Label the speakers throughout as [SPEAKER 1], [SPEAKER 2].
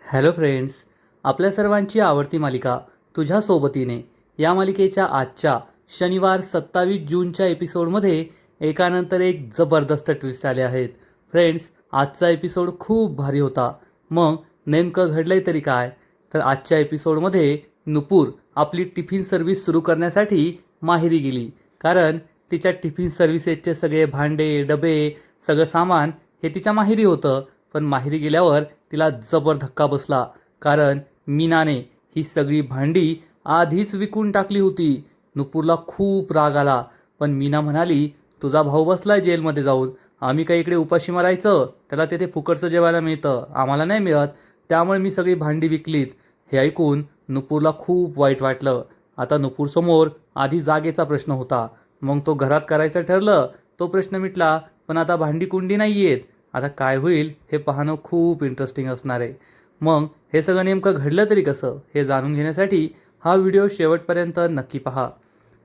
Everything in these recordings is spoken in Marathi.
[SPEAKER 1] हॅलो फ्रेंड्स, आपल्या सर्वांची आवडती मालिका तुझ्या सोबतीने या मालिकेच्या आजच्या शनिवार 27 जूनच्या एपिसोडमध्ये एकानंतर एक जबरदस्त ट्विस्ट आले आहेत. फ्रेंड्स, आजचा एपिसोड खूप भारी होता. मग नेमकं घडलंय तरी काय? तर आजच्या एपिसोडमध्ये नुपूर आपली टिफिन सर्व्हिस सुरू करण्यासाठी माहेरी गेली. कारण तिच्या टिफिन सर्व्हिसेसचे सगळे भांडे डबे सगळं सामान हे तिच्या माहेरी होतं. पण माहेरी गेल्यावर तिला जबर धक्का बसला. कारण मीनाने ही सगळी भांडी आधीच विकून टाकली होती. नुपूरला खूप राग आला. पण मीना म्हणाली, तुझा भाऊ बसलाय जेलमध्ये जाऊन, आम्ही काही इकडे उपाशी मारायचं? त्याला तेथे फुकटचं जेवायला मिळतं, आम्हाला नाही मिळत, त्यामुळे मी सगळी भांडी विकलीत. हे ऐकून नुपूरला खूप वाईट वाटलं. आता नुपूरसमोर आधी जागेचा प्रश्न होता. मग तो घरात करायचं ठरलं, तो प्रश्न मिटला. पण आता भांडी कुंडी नाही आहेत. आता काय होईल हे पाहणं खूप इंटरेस्टिंग असणार आहे. मग हे सगळं नेमकं घडलं तरी कसं हे जाणून घेण्यासाठी हा व्हिडिओ शेवटपर्यंत नक्की पहा.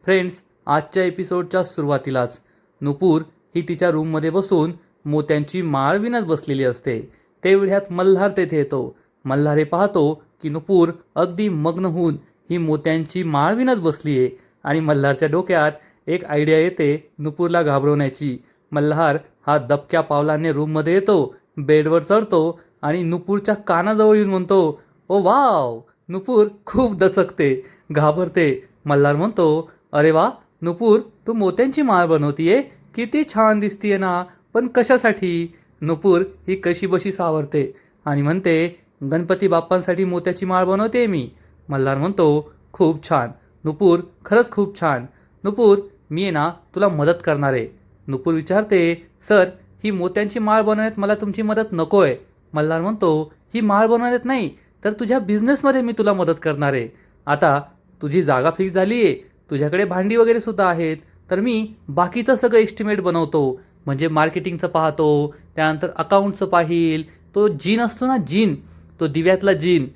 [SPEAKER 1] फ्रेंड्स, आजच्या एपिसोडच्या सुरुवातीलाच नुपूर ही तिच्या रूममध्ये बसून मोत्यांची माळ विणत बसलेली असते. तेवढ्यात मल्हार तेथे येतो. मल्हार हे पाहतो की नुपूर अगदी मग्न होऊन ही मोत्यांची माळ विणत बसली आहे. आणि मल्हारच्या डोक्यात एक आयडिया येते नुपूरला घाबरवण्याची. मल्हार हा दबक्या पावलाने रूममध्ये येतो, बेडवर चढतो आणि नुपूरच्या कानाजवळ येऊन म्हणतो, ओ वाव. नुपूर खूप दचकते, घाबरते. मल्हार म्हणतो, अरे वा नुपूर, तू मोत्यांची माळ बनवतीये, किती छान दिसतीये ना, पण कशासाठी? नुपूर ही कशी बशी सावरते आणि म्हणते, गणपती बाप्पांसाठी मोत्याची माळ बनवते मी. मल्हार म्हणतो, खूप छान नुपूर, खरंच खूप छान. नुपूर, मी आहे ना तुला मदत करणार आहे. नुपूर विचारते, सर, ही मोत्यांची माळ बनवण्यात मला तुमची मदत नको आहे. मल्हार म्हणतो, ही माळ बनवण्यात नाही तर तुझ्या बिझनेसमध्ये मी तुला मदत करणार आहे. आता तुझी जागा फिक्स झाली आहे, तुझ्याकडे भांडी वगैरे सुद्धा आहेत, तर मी बाकीचं सगळं एस्टिमेट बनवतो. म्हणजे मार्केटिंगचं पाहतो, त्यानंतर अकाउंटचं पाहील. तो जीन असतो ना, जीन, तो दिव्यातला जीन,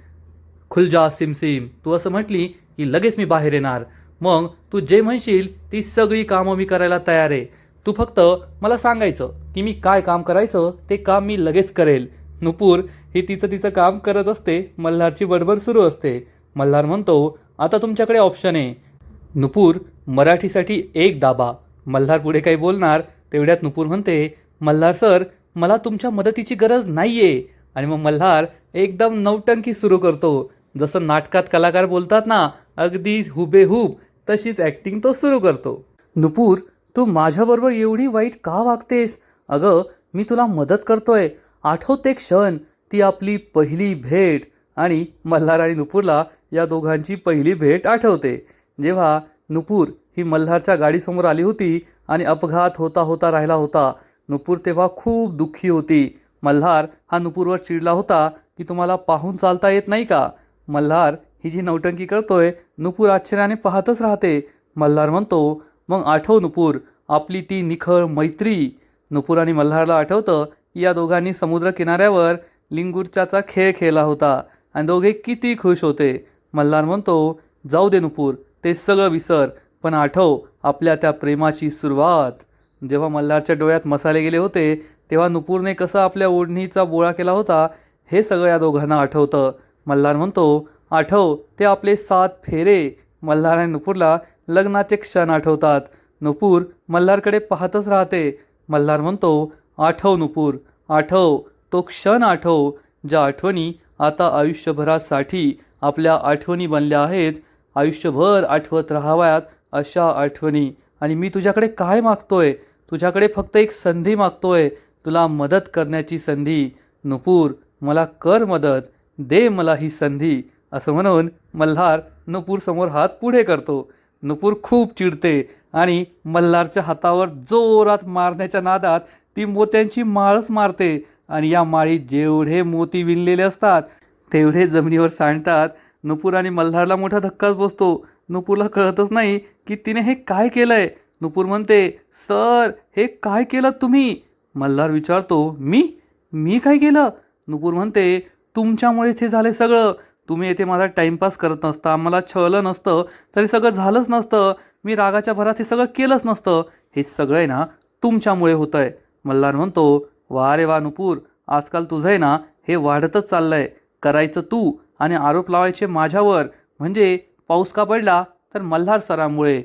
[SPEAKER 1] खुलजा सिमसिम, तू असं म्हटली की लगेच मी बाहेर येणार. मग तू जे म्हणशील ती सगळी कामं मी करायला तयार आहे. तू फक्त मला सांगायचं की मी काय काम करायचं, ते काम मी लगेच करेल. नुपूर ही तिचं काम करत असते. मल्हारची बडबड सुरू असते. मल्हार म्हणतो, आता तुमच्याकडे ऑप्शन आहे. नुपूर, मराठीसाठी एक दाबा. मल्हार पुढे काही बोलणार तेवढ्यात नुपूर म्हणते, मल्हार सर, मला तुमच्या मदतीची गरज नाहीये. आणि मग मल्हार एकदम नौटंकी सुरू करतो. जसं नाटकात कलाकार बोलतात ना, अगदी हुबेहूब तशीच ॲक्टिंग तो सुरू करतो. नुपूर, तू माझ्याबरोबर एवढी वाईट का वागतेस? अगं, मी तुला मदत करतोय. आठव ते क्षण, ती आपली पहिली भेट. आणि मल्हार आणि नुपूरला या दोघांची पहिली भेट आठवते. जेव्हा नुपूर ही मल्हारच्या गाडीसमोर आली होती आणि अपघात होता होता राहिला होता. नुपूर तेव्हा खूप दुःखी होती. मल्हार हा नुपूरवर चिडला होता की तुम्हाला पाहून चालता येत नाही का? मल्हार ही जी नौटंकी करतोय, नुपूर आश्चर्याने पाहतच राहते. मल्हार म्हणतो, मग आठव नुपूर, आपली ती निखळ मैत्री. नुपूर आणि मल्हारला आठवतं या दोघांनी समुद्र किनाऱ्यावर लिंगुरच्याचा खेळ खेळला होता आणि दोघे किती खुश होते. मल्हार म्हणतो, जाऊ दे नुपूर, ते सगळं विसर, पण आठव आपल्या त्या प्रेमाची सुरुवात. जेव्हा मल्हारच्या डोळ्यात मसाले गेले होते तेव्हा नुपूरने कसं आपल्या ओढणीचा बोळा केला होता हे सगळं या दोघांना आठवतं. मल्हार म्हणतो, आठव ते आपले 7 फेरे. मल्हार आणि नुपूरला लग्नाचे क्षण आठवतात. नुपूर मल्हारकडे पाहतच राहते. मल्हार म्हणतो, आठव नुपूर, आठव तो क्षण, आठव ज्या आठवणी आता आयुष्यभरासाठी आपल्या आठवणी बनल्या आहेत. आयुष्यभर आठवत राहाव्यात अशा आठवणी. आणि मी तुझ्याकडे काय मागतोय? तुझ्याकडे फक्त एक संधी मागतोय, तुला मदत करण्याची संधी. नुपूर, मला कर मदत, दे मला ही संधी. असं म्हणून मल्हार नुपूर समोर हात पुढे करतो. नुपूर खूप चिडते आणि मल्हारच्या हातावर जोरात मारण्याच्या नादात ती मोत्यांची माळच मारते. आणि या माळीत जेवढे मोती विणलेले असतात तेवढे जमिनीवर सांडतात. नुपूर आणि मल्हारला मोठा धक्काच बसतो. नुपूरला कळतच नाही की तिने हे काय केलंय. नुपूर म्हणते, सर, हे काय केलं तुम्ही? मल्हार विचारतो, मी मी काय केलं? नुपूर म्हणते, तुमच्यामुळे इथे झाले सगळं. तुम्ही येथे माझा टाइमपास करत नसता, मला छळलं नसतं तरी सगळं झालंच नसतं. मी रागाच्या भरात हे सगळं केलंच नसतं. हे सगळं आहे ना तुमच्यामुळे होतं आहे. मल्हार म्हणतो, वा रे वा नुपूर, आजकाल तुझं आहे ना हे वाढतच चाललंय. करायचं तू आणि आरोप लावायचे माझ्यावर. म्हणजे पाऊस का पडला तर मल्हार सरांमुळे,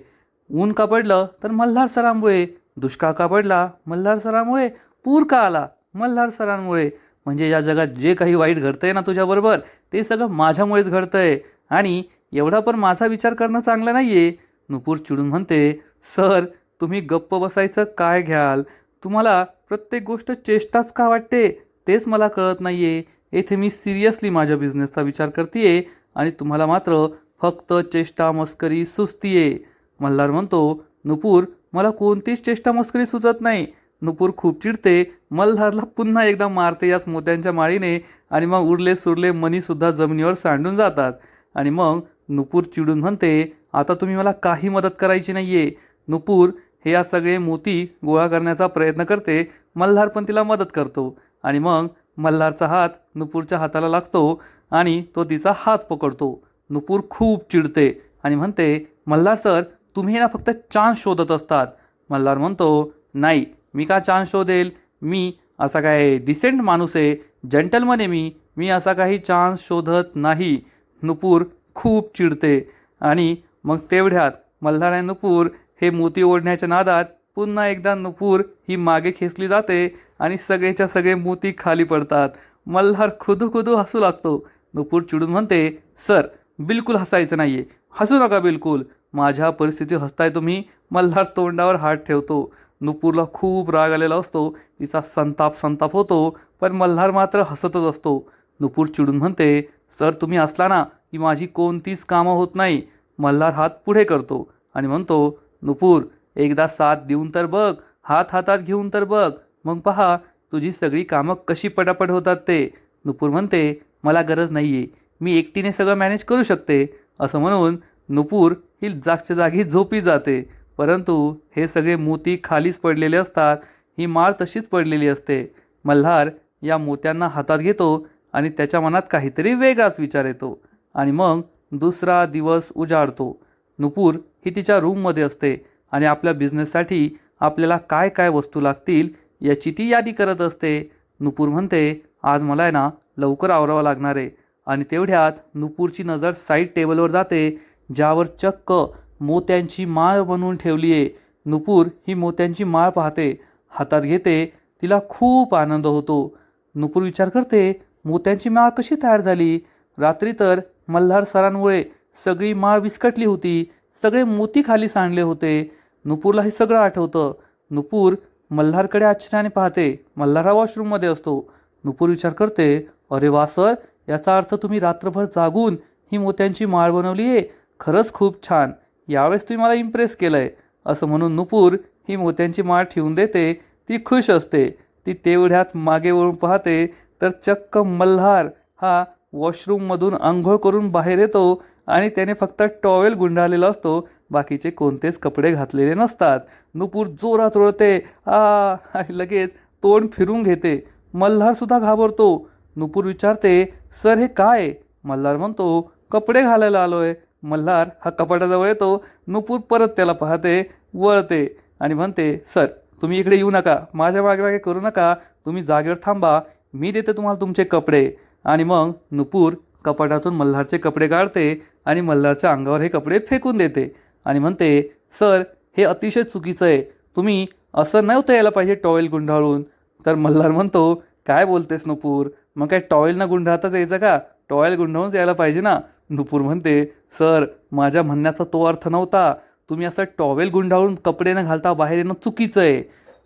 [SPEAKER 1] ऊन का पडलं तर मल्हार सरांमुळे, दुष्काळ का पडला मल्हार सरांमुळे, पूर का आला मल्हार सरांमुळे. म्हणजे या जगात जे काही वाईट घडतंय ना तुझ्याबरोबर ते सगळं माझ्यामुळेच घडतंय आणि एवढा पण माझा विचार करणं चांगलं नाहीये. नुपूर चिडून म्हणते, सर तुम्ही गप्प बसायचं काय घ्याल? तुम्हाला प्रत्येक गोष्ट चेष्टाच का वाटते तेच मला कळत नाहीये. येथे मी सिरियसली माझ्या बिझनेसचा विचार करतेय आणि तुम्हाला मात्र फक्त चेष्टा मस्करी सुचतीये. मल्हार म्हणतो, नुपूर मला कोणतीच चेष्टा मस्करी सुचत नाही. नुपूर खूप चिडते, मल्हारला पुन्हा एकदा मारते याच मोत्यांच्या माळीने आणि मग उरले सुरले मणीसुद्धा जमिनीवर सांडून जातात. आणि मग नुपूर चिडून म्हणते, आता तुम्ही मला काही मदत करायची नाहीये. नुपूर हे या सगळे मोती गोळा करण्याचा प्रयत्न करते. मल्हार पण तिला मदत करतो आणि मग मल्हारचा हात नुपूरच्या हाताला लागतो आणि तो तिचा हात पकडतो. नुपूर खूप चिडते आणि म्हणते, मल्हार सर तुम्ही ना फक्त चान्स शोधत असतात. मल्हार म्हणतो, नाही मी का चान्स शोधेल? मी असा काय डिसेंट माणूस आहे, जंटलमन आहे मी असा काही चान्स शोधत नाही. नुपूर खूप चिडते आणि मग तेवढ्यात मल्हार आणि नुपूर हे मोती ओढण्याच्या नादात पुन्हा एकदा नुपूर ही मागे खेचली जाते आणि सगळेच्या सगळे मोती खाली पडतात. मल्हार खुदू खुदू हसू लागतो. नुपूर चिडून म्हणते, सर बिलकुल हसायचं नाहीये, हसू नका बिलकुल. माझ्या परिस्थितीत हसताय तुम्ही. मल्हार तोंडावर हात ठेवतो. नुपूरला खूप राग आलेला असतो, तिचा संताप होतो, पण मल्हार मात्र हसतच असतो. नुपूर चिडून म्हणते, सर तुम्ही असला ना की माझी कोणतीच कामं होत नाही. मल्हार हात पुढे करतो आणि म्हणतो, नुपूर एकदा साथ देऊन तर बघ, हात हातात घेऊन तर बघ, मग पहा तुझी सगळी कामं कशी पटापट होतात ते. नुपूर म्हणते, मला गरज नाहीये, मी एकटीने सगळं मॅनेज करू शकते. असं म्हणून नुपूर ही जागच्या जागी झोपी जाते. परंतु हे सगळे मोती खालीच पडलेले असतात. ही माळ तशीच पडलेली असते. मल्हार या मोत्यांना हातात घेतो आणि त्याच्या मनात काहीतरी वेगळाच विचार येतो. आणि मग दुसरा दिवस उजाडतो. नुपूर ही तिच्या रूममध्ये असते आणि आपल्या बिझनेससाठी आपल्याला काय काय वस्तू लागतील याची ती यादी करत असते. नुपूर म्हणते, आज मला आहे ना लवकर आवरावं लागणार आहे. आणि तेवढ्यात नुपूरची नजर साईड टेबलवर जाते, ज्यावर चक्क मोत्यांची माळ बनवून ठेवली आहे. नुपूर ही मोत्यांची माळ पाहते, हातात घेते, तिला खूप आनंद होतो. नुपूर विचार करते, मोत्यांची माळ कशी तयार झाली? रात्री तर मल्हार सरांमुळे सगळी माळ विस्कटली होती, सगळे मोती खाली सांडले होते. नुपूरला हे सगळं आठवतं. नुपूर मल्हारकडे आश्चर्याने पाहते. मल्हार हा वॉशरूममध्ये असतो. नुपूर विचार करते, अरे वा सर, याचा अर्थ तुम्ही रात्रभर जागून ही मोत्यांची माळ बनवली आहे. खरंच खूप छान, यावेळेस तुम्ही मला इम्प्रेस केलं आहे. असं म्हणून नुपूर ही मोत्यांची माळ ठेवून देते. ती खुश असते. ती तेवढ्यात मागे वळून पाहते तर चक्क मल्हार हा वॉशरूममधून आंघोळ करून बाहेर येतो आणि त्याने फक्त टॉवेल गुंडाळलेला असतो, बाकीचे कोणतेच कपडे घातलेले नसतात. नुपूर जोरात ओरडते, आणि लगेच तोंड फिरून घेते. मल्हारसुद्धा घाबरतो. नुपूर विचारते, सर हे काय? मल्हार म्हणतो, कपडे घालायला आलोय. मल्हार हा कपाटाजवळ येतो. नुपूर परत त्याला पाहते, वळते आणि म्हणते, सर तुम्ही इकडे येऊ नका, माझ्या मागे मागे करू नका, तुम्ही जागेवर थांबा, मी देते तुम्हाला तुमचे कपडे. आणि मग नुपूर कपाटातून मल्हारचे कपडे काढते आणि मल्हारच्या अंगावर हे कपडे फेकून देते आणि म्हणते, सर हे अतिशय चुकीचं आहे, तुम्ही असं नव्हतं यायला पाहिजे टॉवेल गुंडाळून. तर मल्हार म्हणतो, काय बोलतेस नुपूर, मग काय टॉवेलनं गुंडाळताच यायचं का? टॉवेल गुंडाळूनच यायला पाहिजे ना. नुपूर म्हणते, सर माझ्या म्हणण्याचा तो अर्थ नव्हता, तुम्ही असं टॉवेल गुंडाळून कपडे न घालता बाहेर येणं चुकीचं आहे.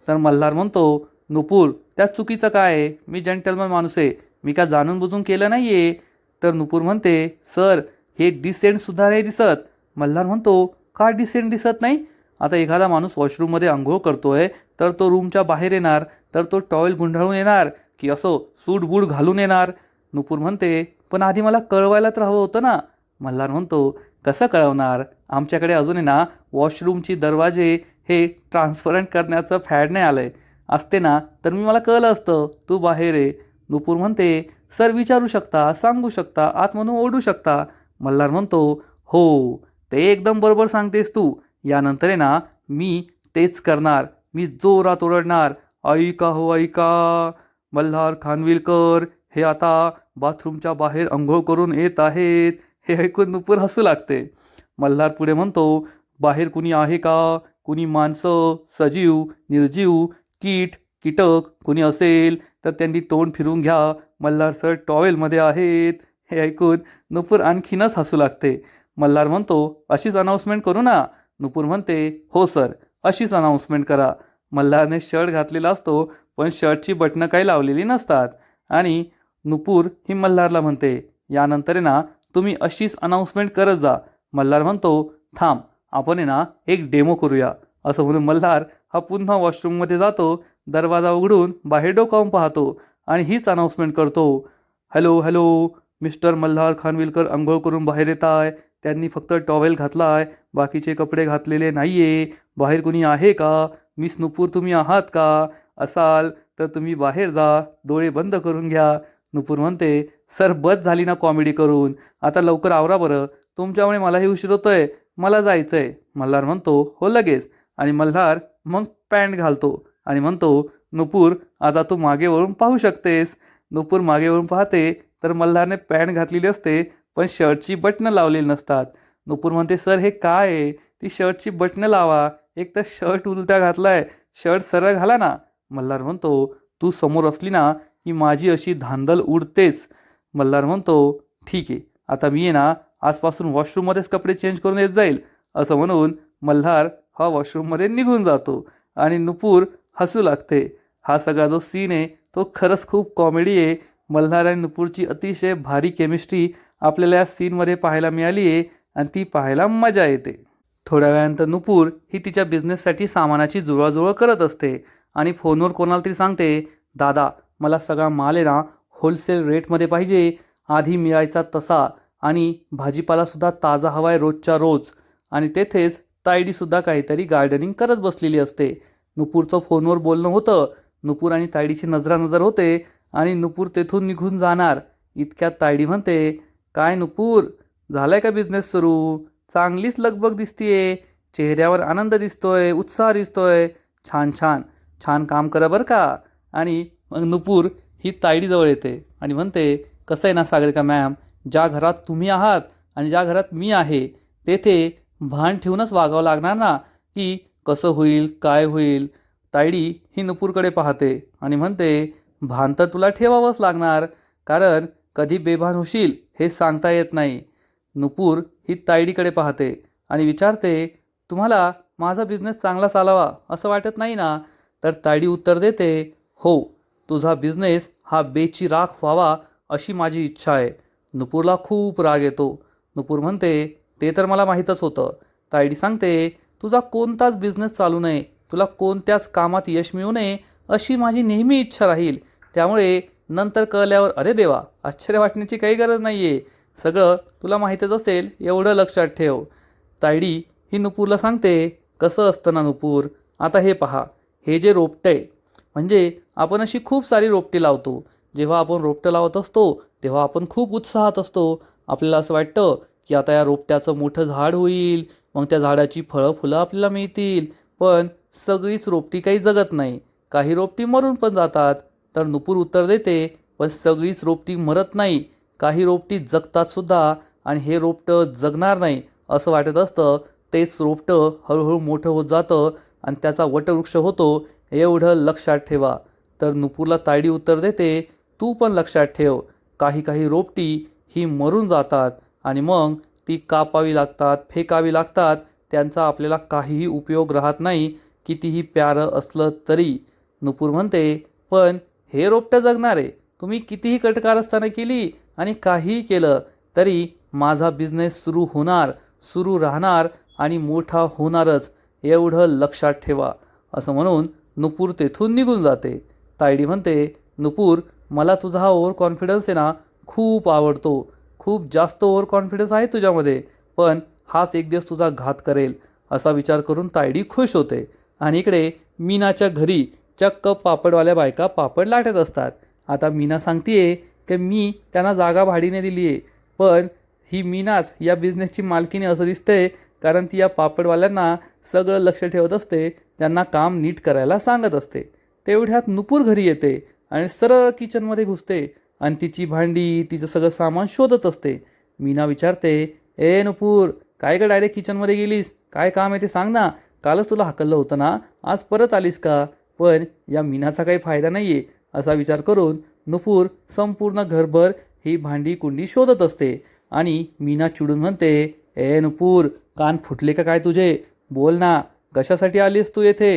[SPEAKER 1] तर मल्हार म्हणतो, नुपूर त्यात चुकीचं काय आहे? मी जंटलमन माणूस आहे, मी का जाणून बुजून केलं नाही आहे. तर नुपूर म्हणते, सर हे डिसेंटसुद्धा नाही दिसत. मल्हार म्हणतो, का डिसेंट दिसत नाही? आता एखादा माणूस वॉशरूममध्ये आंघोळ करतोय तर तो रूमच्या बाहेर येणार, तर तो टॉवेल गुंडाळून येणार की असं सूट बूट घालून येणार? नुपूर म्हणते, पण आधी मला कळवायला तर हवं होतं ना. मल्हार म्हणतो, कसं कळवणार? आमच्याकडे अजून आहे ना वॉशरूमची दरवाजे हे ट्रान्सपरंट करण्याचं फॅड नाही आलं आहे. असते ना तर मी मला कळलं असतं तू बाहेर आहे. नुपूर म्हणते, सर विचारू शकता, सांगू शकता, आतमधून ओढू शकता. मल्हार म्हणतो, हो ते एकदम बरोबर सांगतेस तू. यानंतर आहे ना मी तेच करणार. मी जोरात ओरडणार, ऐका हो ऐका, मल्हार खानविलकर हे आता बाथरूमच्या बाहेर अंघोळ करून येत आहेत. हे ऐकून नुपूर हसू लागते. मल्हार पुढे म्हणतो, बाहेर कुणी आहे का? कुणी माणसं, सजीव, निर्जीव, कीटक कुणी असेल तर त्यांनी तोंड फिरून घ्या. मल्हार सर टॉवेलमध्ये आहेत. हे ऐकून नुपूर आणखीनच हसू लागते. मल्हार म्हणतो, अशीच अनाऊन्समेंट करू ना? नुपूर म्हणते, हो सर, अशीच अनाऊन्समेंट करा. मल्हारने शर्ट घातलेला असतो, पण शर्टची बटणं काही लावलेली नसतात. आणि नुपूर ही मल्हारला म्हणते, यानंतर आहे ना तुम्ही अशीच अनाऊन्समेंट करत जा. मल्हार म्हणतो, थांब, आपण आहे ना एक डेमो करूया. असं म्हणून मल्हार हा पुन्हा वॉशरूममध्ये जातो. दरवाजा उघडून बाहेर डोकावून पाहतो आणि हीच अनाऊन्समेंट करतो, hello hello, mister Malhar Khanvilkar अंघोळ करून बाहेर येत आहे. त्यांनी फक्त टॉवेल घातला आहे, बाकीचे कपडे घातलेले नाही आहे. बाहेर कुणी आहे का? मिस नुपूर तुम्ही आहात का? असाल तर तुम्ही बाहेर जा, डोळे बंद करून घ्या. नुपूर म्हणते, सर बस झाली ना कॉमेडी करून, आता लवकर आवरा बरं, तुमच्यामुळे मलाही उशीर होतोय, मला जायचं आहे. मल्हार म्हणतो, हो लगेच. आणि मल्हार मग पॅन्ट घालतो आणि म्हणतो, नुपूर आता तू मागे वळून पाहू शकतेस. नुपूर मागे वळून पाहते तर मल्हारने पॅन्ट घातलेली असते, पण शर्टची बटणं लावलेली नसतात. नुपूर म्हणते, सर हे काय आहे? ती शर्टची बटणं लावा. एक तर शर्ट उलट्या घातलाय, शर्ट सरळ घाला ना. मल्हार म्हणतो, तू समोर असली ना की माझी अशी धांदल उडतेच. मल्हार म्हणतो, ठीक आहे, आता मी आहे ना आजपासून वॉशरूममध्येच कपडे चेंज करून येत जाईल. असं म्हणून मल्हार हा वॉशरूममध्ये निघून जातो आणि नुपूर हसू लागते. हा सगळा जो सीन आहे तो खरंच खूप कॉमेडी आहे. मल्हार आणि नुपूरची अतिशय भारी केमिस्ट्री आपल्याला या सीनमध्ये पाहायला मिळाली आहे आणि ती पाहायला मजा येते. थोड्या वेळानंतर नुपूर ही तिच्या बिझनेससाठी सामानाची जुळवाजुळव करत असते आणि फोनवर कोणाला तरी सांगते, दादा मला सगळा माल आहे ना होलसेल रेटमध्ये पाहिजे, आधी मिळायचा तसा, आणि भाजीपालासुद्धा ताजा हवा आहे रोजच्या रोज. आणि तेथेच तायडीसुद्धा काहीतरी गार्डनिंग करत बसलेली असते. नुपूरचं फोनवर बोलणं होतं. नुपूर आणि तायडीची नजरानजर होते आणि नुपूर तेथून निघून जाणार. इतक्यात तायडी म्हणते, काय नुपूर, झालाय का बिझनेस सुरू? चांगलीच लगबग दिसतीये, चेहऱ्यावर आनंद दिसतोय, उत्साह दिसतोय. छान छान छान काम करा बरं का. आणि मग नुपूर ही तायडीजवळ येते आणि म्हणते, कसं आहे ना सागरिका मॅम, ज्या घरात तुम्ही आहात आणि ज्या घरात मी आहे तेथे भान ठेवूनच वागावं लागणार ना, की कसं होईल काय होईल. तायडी ही नुपूरकडे पाहते आणि म्हणते, भान तर तुला ठेवावंच लागणार, कारण कधी बेभान होशील हे सांगता येत नाही. नुपूर ही तायडीकडे पाहते आणि विचारते, तुम्हाला माझा बिझनेस चांगला चालावा असं वाटत नाही ना? तर तायडी उत्तर देते, हो, तुझा बिझनेस हा बेचिराख व्हावा अशी माझी इच्छा आहे. नुपूरला खूप राग येतो. नुपूर म्हणते, ते तर मला माहीतच होतं. तायडी सांगते, तुझा कोणताच बिझनेस चालू नये, तुला कोणत्याच कामात यश मिळू नये अशी माझी नेहमी इच्छा राहील. त्यामुळे नंतर कळल्यावर अरे देवा, आश्चर्य वाटण्याची काही गरज नाही आहे. सगळं तुला माहीतच असेल एवढं लक्षात ठेव. तायडी ही नुपूरला सांगते, कसं असतं ना नुपूर, आता हे पहा, हे जे रोपटं आहे, म्हणजे आपण अशी खूप सारी रोपटी लावतो. जेव्हा आपण रोपटं लावत असतो तेव्हा आपण खूप उत्साहात असतो. आपल्याला असं वाटतं की आता या रोपट्याचं मोठं झाड होईल, मग त्या झाडाची फळं फुलं आपल्याला मिळतील. पण सगळीच रोपटी काही जगत नाही, काही रोपटी मरून पण जातात. तर नुपूर उत्तर देते, पण सगळीच रोपटी मरत नाही, काही रोपटी जगतात सुद्धा. आणि हे रोपटं जगणार नाही असं वाटत असतं, तेच रोपटं हळूहळू मोठं होत जातं आणि त्याचा वटवृक्ष होतो, एवढं लक्षात ठेवा. तर नुपूरला तायडी उत्तर देते, तू पण लक्षात ठेव, काही काही रोपटी ही मरून जातात आणि मग ती कापावी लागतात, फेकावी लागतात. त्यांचा आपल्याला काहीही उपयोग राहत नाही, कितीही प्यारं असलं तरी. नुपूर म्हणते, पण हे रोपटं जगणार आहे, तुम्ही कितीही कटकारस्थानं केली आणि काहीही केलं तरी माझा बिझनेस सुरू होणार, सुरू राहणार आणि मोठा होणारच, एवढं लक्षात ठेवा. असं म्हणून नुपूर तेथून निघून जाते. तायडी म्हणते, नुपूर, मला तुझा हा ओव्हर कॉन्फिडन्स आहे ना खूप आवडतो, खूप जास्त ओव्हर कॉन्फिडन्स आहे तुझ्यामध्ये, पण हाच एक दिवस तुझा घात करेल. असा विचार करून तायडी खुश होते. आणि इकडे मीनाच्या घरी चक्क पापडवाल्या बायका पापड लाटत असतात. आता मीना सांगतीये की मी त्यांना जागा भाडीने दिली आहे, पण ही मीनाच या बिझनेसची मालकीने असं दिसतंय, कारण ती या पापडवाल्यांना सगळं लक्ष ठेवत असते, त्यांना काम नीट करायला सांगत असते. तेवढ्यात नुपूर घरी येते आणि सरळ किचनमध्ये घुसते आणि तिची भांडी तिचं सगळं सामान शोधत असते. मीना विचारते, ए नुपूर, काय गं डायरेक्ट किचनमध्ये गेलीस? काय काम आहे ते सांग ना. कालच तुला हाकललं होतं ना, आज परत आलीस का? पण या मीनाचा काही फायदा नाही आहे असा विचार करून नुपूर संपूर्ण घरभर ही भांडी कुंडी शोधत असते. आणि मीना चिडून म्हणते, ए नुपूर, कान फुटले का काय तुझे? बोल ना, कशासाठी आलीस तू येथे?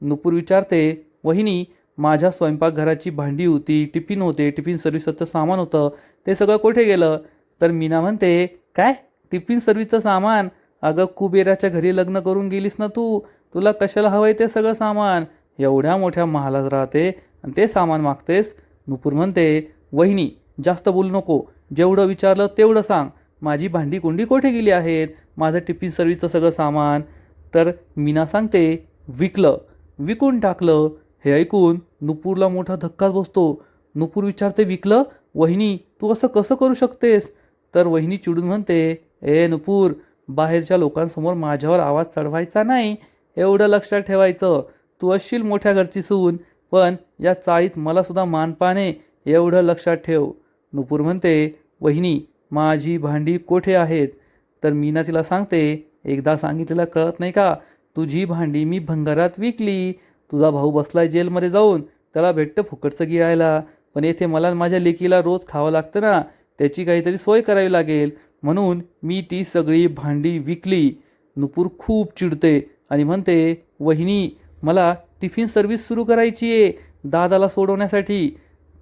[SPEAKER 1] नुपूर विचारते, वहिनी, माझ्या स्वयंपाकघराची भांडी होती, टिफिन होते, टिफिन सर्व्हिसचं सामान होतं, ते सगळं कुठे गेलं? तर मीना म्हणते, काय टिफिन सर्व्हिसचं सामान? अगं कुबेराच्या घरी लग्न करून गेलीस ना तू, तुला कशाला हवंय ते सगळं सामान? एवढ्या मोठ्या महालात राहते आणि ते सामान मागतेस? नुपूर म्हणते, वहिनी, जास्त बोलू नको, जेवढं विचारलं तेवढं सांग. माझी भांडी कुंडी कुठे गेली आहेत, माझं टिफिन सर्व्हिसचं सगळं सामान? तर मीना सांगते, विकलं, विकून टाकलं. हे ऐकून नुपूरला मोठा धक्काच बसतो. नुपूर विचारते, विकलं? वहिनी, तू असं कसं करू शकतेस? तर वहिनी चिडून म्हणते, ए नुपूर, बाहेरच्या लोकांसमोर माझ्यावर आवाज चढवायचा नाही, एवढं लक्षात ठेवायचं. तू असशील मोठ्या घरची सून, पण या चाळीत मला सुद्धा मानपान आहे, एवढं लक्षात ठेव. नुपूर म्हणते, वहिनी, माझी भांडी कोठे आहेत? तर मीना तिला सांगते, एकदा सांगितलेलं कळत नाही का? तुझी भांडी मी भंगारात विकली. तुझा भाऊ बसलाय जेलमध्ये जाऊन, त्याला भेटतं फुकटचं गिळायला, पण येथे मला माझ्या लेकीला रोज खावं लागतं ना, त्याची काहीतरी सोय करावी लागेल, म्हणून मी ती सगळी भांडी विकली. नुपूर खूप चिडते आणि म्हणते, वहिनी, मला टिफिन सर्व्हिस सुरू करायची आहे दादाला सोडवण्यासाठी.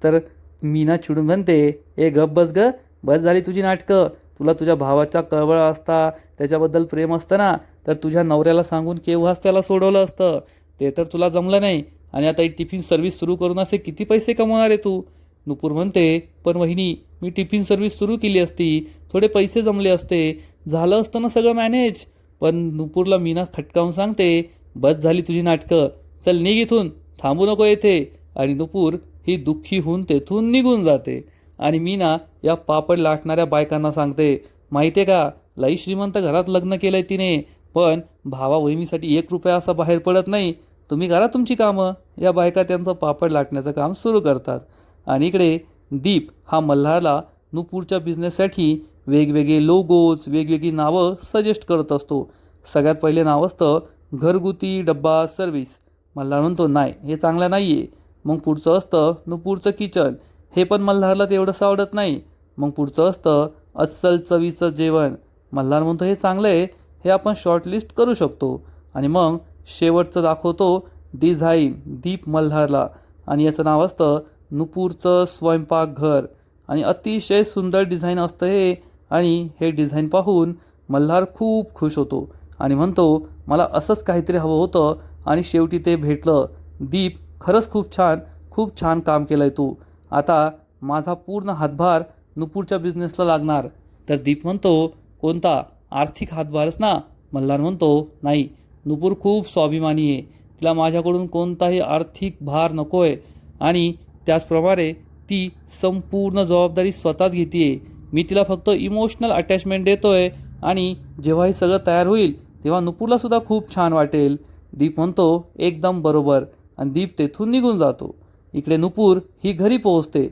[SPEAKER 1] तर मीना चिडून म्हणते, ए गप बस ग, बस झाली तुझी नाटकं. तुला तुझ्या भावाचा कळवळ असता, त्याच्याबद्दल प्रेम असतं ना, तर तुझ्या नवऱ्याला सांगून केव्हाच त्याला सोडवलं असतं. ते तर तुला जमलं नाही, आणि आता ही टिफिन सर्व्हिस सुरू करून असे किती पैसे कमवणार आहे तू? नुपूर म्हणते, पण वहिनी, मी टिफिन सर्व्हिस सुरू केली असती, थोडे पैसे जमले असते, झालं असतं ना सगळं मॅनेज. पण नुपूरला मीना खटकावून सांगते, बस झाली तुझी नाटकं, चल निघ इथून, थांबू नको येथे. आणि नुपूर ही दुःखी होऊन तेथून निघून जाते. आणि मीना या पापड लाटणाऱ्या बायकांना सांगते, माहिती आहे का, लई श्रीमंत घरात लग्न केलंय तिने, पण भावा वहिनीसाठी 1 रुपया असा बाहेर पडत नाही. तुम्ही करा तुमची कामं. या बायका त्यांचं पापड लाटण्याचं काम सुरू करतात. आणि इकडे दीप हा मल्हारला नुपूरच्या बिझनेससाठी वेगवेगळे लोगोज, वेगवेगळी नावं सजेस्ट करत असतो. सगळ्यात पहिले नाव असतं घरगुती डब्बा सर्व्हिस. मल्हार म्हणतो, नाही, हे चांगलं नाही आहे. मग पुढचं असतं नुपूरचं किचन, हे पण मल्हारला तेवढंसं आवडत नाही. मग पुढचं असतं अस्सल चवीचं जेवण. मल्हार म्हणतो, हे चांगलं आहे, हे आपण शॉर्टलिस्ट करू शकतो. आणि मग शेवटचं दाखवतो डिझाईन दीप मल्हारला, आणि याचं नाव असतं नुपूरचं स्वयंपाकघर. आणि अतिशय सुंदर डिझाईन असतं हे. आणि हे डिझाईन पाहून मल्हार खूप खुश होतो आणि म्हणतो, मला असंच काहीतरी हवं होतं, आणि शेवटी ते भेटलं. दीप, खरंच खूप छान काम केलं आहे तू. आता माझा पूर्ण हातभार नुपूरच्या बिझनेसला लागणार. तर दीप म्हणतो, कोणता? आर्थिक हातभारच ना? मल्हार म्हणतो, नाही, नुपूर खूप स्वाभिमानी आहे, तिला माझ्याकडून कोणताही आर्थिक भार नको आहे, आणि त्याचप्रमाणे ती संपूर्ण जबाबदारी स्वतःच घेते. मी तिला फक्त इमोशनल अटॅचमेंट देतो आहे, आणि जेव्हा हे सगळं तयार होईल तेव्हा नुपूरलासुद्धा खूप छान वाटेल. दीप म्हणतो, एकदम बरोबर, आणि दीप तेथून निघून जातो. इकडे नुपूर ही घरी पोहोचते.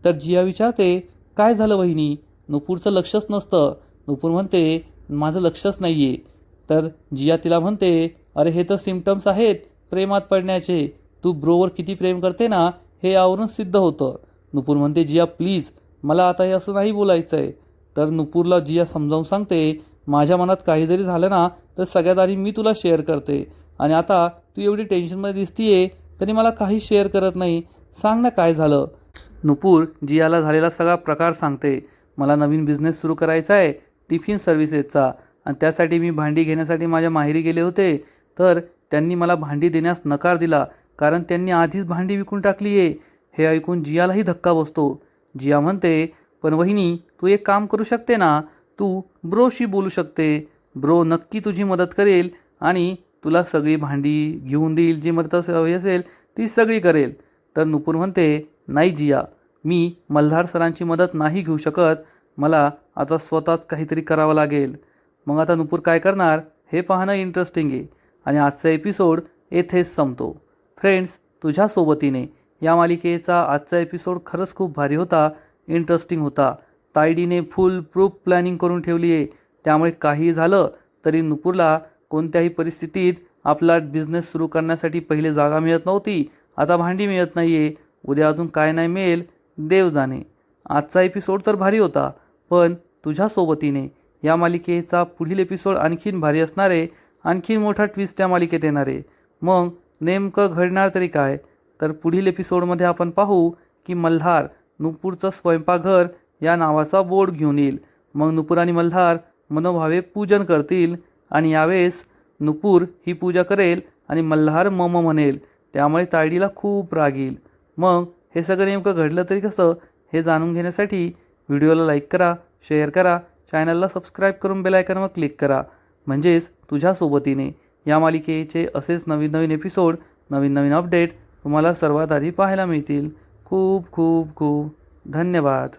[SPEAKER 1] तर जिया विचारते, काय झालं वहिनी? नुपूरचं लक्षच नसतं. नुपूर म्हणते, माझं लक्षच नाही आहे. तर जिया तिला म्हणते, अरे हे तर सिम्पटम्स आहेत प्रेमात पडण्याचे, तू ब्रोवर किती प्रेम करते ना, हे यावरून सिद्ध होतं. नुपूर म्हणते, जिया प्लीज, मला आता हे असं नाही बोलायचं आहे. तर नुपूरला जिया समजावून सांगते, माझ्या मनात काही जरी झालं ना, तर सगळ्यात आधी मी तुला शेअर करते, आणि आता तू एवढी टेन्शनमध्ये दिसतीये तरी मला काही शेअर करत नाही. सांग ना काय झालं? नुपूर जियाला झालेला सगळा प्रकार सांगते. मला नवीन बिझनेस सुरू करायचा आहे, टिफिन सर्व्हिसेसचा, आणि त्यासाठी मी भांडी घेण्यासाठी माझ्या माहेरी गेले होते. तर त्यांनी मला भांडी देण्यास नकार दिला, कारण त्यांनी आधीच भांडी विकून टाकली आहे. हे ऐकून जियालाही धक्का बसतो. जिया म्हणते, पण वहिनी, तू एक काम करू शकते ना, तू ब्रोशी बोलू शकते. ब्रो नक्की तुझी मदत करेल, आणि तुला सगळी भांडी घेऊन देईल, जी मदत हवी असेल ती सगळी करेल. तर नुपूर म्हणते, नाही जिया, मी मल्हार सरांची मदत नाही घेऊ शकत, मला आता स्वतःच काहीतरी करावं लागेल. मग आता नुपूर काय करणार हे पाहणं इंटरेस्टिंग आहे. आणि आजचा एपिसोड येथेच संपतो. फ्रेंड्स, तुझ्या सोबतीने या मालिकेचा आजचा एपिसोड खरंच खूप भारी होता. इंटरेस्टिंग होता. तायडीने फुल प्रूफ प्लॅनिंग करून ठेवली आहे. त्यामुळे काही झालं तरी नुपूरला कोणत्याही परिस्थितीत आपला बिझनेस सुरू करण्यासाठी पहिले जागा मिळत नव्हती, आता भांडी मिळत नाही आहे. उद्या अजून काय नाही मिळेल देव जाणे. आजचा एपिसोड तर भारी होता, पण तुझ्या सोबतीने या मालिकेचा पुढील एपिसोड आणखीन भारी असणार आहे. आणखीन मोठा ट्विस्ट त्या मालिकेत येणार आहे. मग नेमकं घडणार तरी काय? तर पुढील एपिसोडमध्ये आपण पाहू की मल्हार नुपूरचं स्वयंपाकघर या नावाचा बोर्ड घेऊन येईल. मग नुपूर आणि मल्हार मनोभावे पूजन करतील आणि यावेळेस नुपूर ही पूजा करेल आणि मल्हार मम म्हणेल. त्यामुळे तायडीला खूप राग येईल. मग हे सगळं नेमकं घडलं तरी कसं हे जाणून घेण्यासाठी व्हिडिओला लाईक करा, शेअर करा, चॅनलला सबस्क्राईब करून बेल आयकॉनवर क्लिक करा. म्हणजेच तुझ्या सोबतीने या मालिकेचे असेच नवीन नवीन एपिसोड, नवीन नवीन अपडेट तुम्हाला सर्वात आधी पाहायला मिळतील. खूप खूप खूप धन्यवाद.